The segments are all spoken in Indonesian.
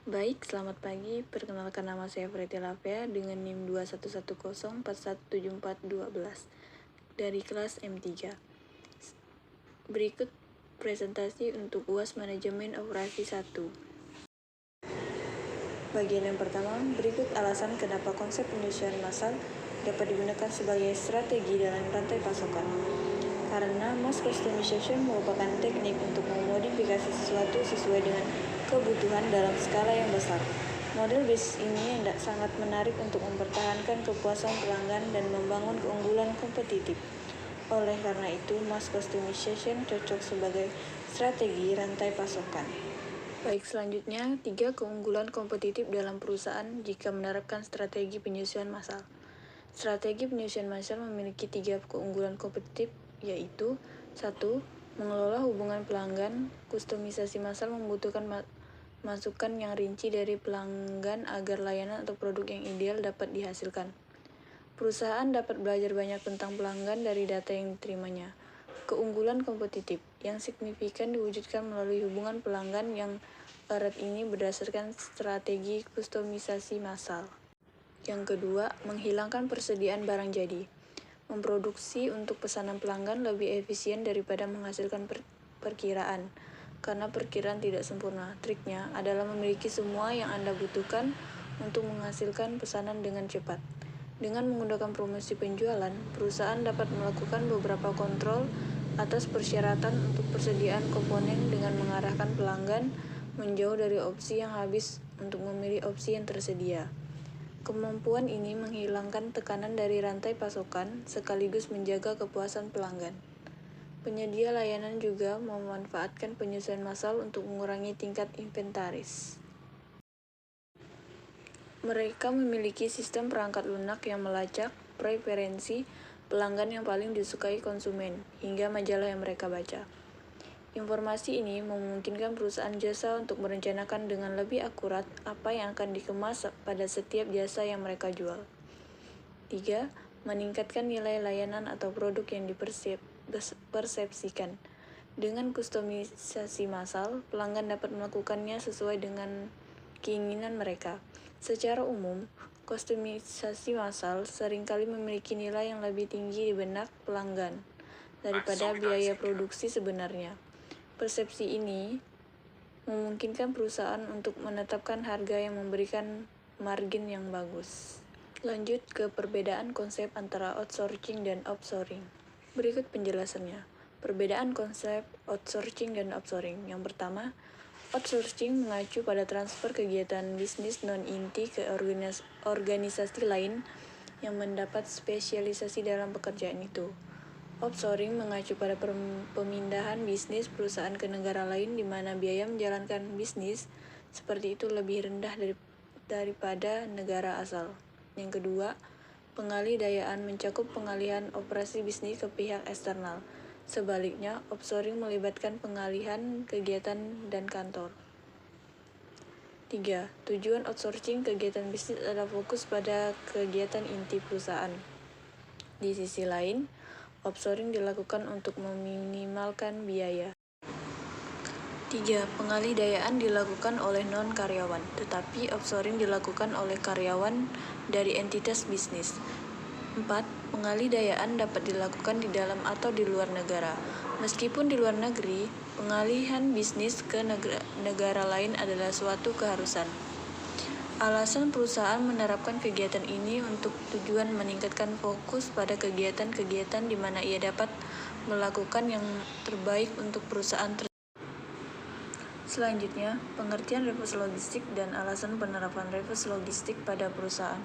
Baik, selamat pagi. Perkenalkan nama saya Freti Lavea dengan NIM 2110417412 dari kelas M3. Berikut presentasi untuk UAS Manajemen Operasi 1. Bagian yang pertama, berikut alasan kenapa konsep penyusuan massal dapat digunakan sebagai strategi dalam rantai pasokan. Karena mass customization merupakan teknik untuk memodifikasi sesuatu sesuai dengan kebutuhan dalam skala yang besar. Model bisnis ini sangat menarik untuk mempertahankan kepuasan pelanggan dan membangun keunggulan kompetitif. Oleh karena itu, mass customization cocok sebagai strategi rantai pasokan. Baik, selanjutnya 3 keunggulan kompetitif dalam perusahaan jika menerapkan strategi penyusuan massal. Strategi penyusuan massal memiliki 3 keunggulan kompetitif, yaitu 1. Mengelola hubungan pelanggan. Kustomisasi massal membutuhkan masukan yang rinci dari pelanggan agar layanan atau produk yang ideal dapat dihasilkan. Perusahaan dapat belajar banyak tentang pelanggan dari data yang diterimanya. Keunggulan kompetitif yang signifikan diwujudkan melalui hubungan pelanggan yang erat ini berdasarkan strategi kustomisasi massal. Yang kedua, menghilangkan persediaan barang jadi. Memproduksi untuk pesanan pelanggan lebih efisien daripada menghasilkan perkiraan. Karena perkiraan tidak sempurna, triknya adalah memiliki semua yang Anda butuhkan untuk menghasilkan pesanan dengan cepat. Dengan menggunakan promosi penjualan, perusahaan dapat melakukan beberapa kontrol atas persyaratan untuk persediaan komponen dengan mengarahkan pelanggan menjauh dari opsi yang habis untuk memilih opsi yang tersedia. Kemampuan ini menghilangkan tekanan dari rantai pasokan sekaligus menjaga kepuasan pelanggan. Penyedia layanan juga memanfaatkan penyusuan massal untuk mengurangi tingkat inventaris. Mereka memiliki sistem perangkat lunak yang melacak preferensi pelanggan yang paling disukai konsumen, hingga majalah yang mereka baca. Informasi ini memungkinkan perusahaan jasa untuk merencanakan dengan lebih akurat apa yang akan dikemas pada setiap jasa yang mereka jual. 3. Meningkatkan nilai layanan atau produk yang dipersepsikan. Dengan kustomisasi massal, pelanggan dapat melakukannya sesuai dengan keinginan mereka. Secara umum, kustomisasi massal seringkali memiliki nilai yang lebih tinggi di benak pelanggan daripada biaya produksi sebenarnya. Persepsi ini memungkinkan perusahaan untuk menetapkan harga yang memberikan margin yang bagus. Lanjut ke perbedaan konsep antara outsourcing dan offshoring. Berikut penjelasannya. Perbedaan konsep outsourcing dan offshoring. Yang pertama, outsourcing mengacu pada transfer kegiatan bisnis non-inti ke organisasi lain yang mendapat spesialisasi dalam pekerjaan itu. Offshoring mengacu pada pemindahan bisnis perusahaan ke negara lain di mana biaya menjalankan bisnis seperti itu lebih rendah daripada negara asal. Yang kedua, pengalih-dayaan mencakup pengalihan operasi bisnis ke pihak eksternal. Sebaliknya, offshoring melibatkan pengalihan kegiatan dan kantor. 3. Tujuan outsourcing kegiatan bisnis adalah fokus pada kegiatan inti perusahaan. Di sisi lain, offshoring dilakukan untuk meminimalkan biaya. 3. Pengalih-dayaan dilakukan oleh non-karyawan, tetapi offshoring dilakukan oleh karyawan dari entitas bisnis. 4. Pengalih-dayaan dapat dilakukan di dalam atau di luar negara. Meskipun di luar negeri, pengalihan bisnis ke negara lain adalah suatu keharusan. Alasan perusahaan menerapkan kegiatan ini untuk tujuan meningkatkan fokus pada kegiatan-kegiatan di mana ia dapat melakukan yang terbaik untuk perusahaan tersebut. Selanjutnya, pengertian reverse logistik dan alasan penerapan reverse logistik pada perusahaan.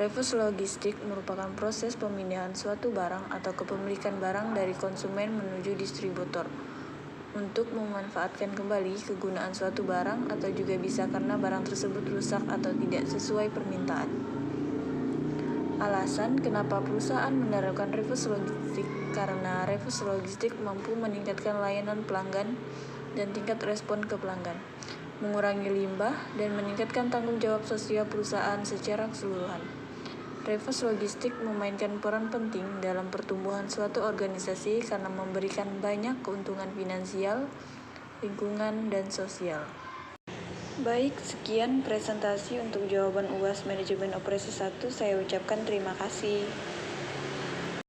Reverse logistik merupakan proses pemindahan suatu barang atau kepemilikan barang dari konsumen menuju distributor untuk memanfaatkan kembali kegunaan suatu barang, atau juga bisa karena barang tersebut rusak atau tidak sesuai permintaan. Alasan kenapa perusahaan menerapkan reverse logistik karena reverse logistik mampu meningkatkan layanan pelanggan dan tingkat respon ke pelanggan, mengurangi limbah, dan meningkatkan tanggung jawab sosial perusahaan secara keseluruhan. Reverse logistik memainkan peran penting dalam pertumbuhan suatu organisasi karena memberikan banyak keuntungan finansial, lingkungan, dan sosial. Baik, sekian presentasi untuk jawaban UAS Manajemen Operasi 1. Saya ucapkan terima kasih.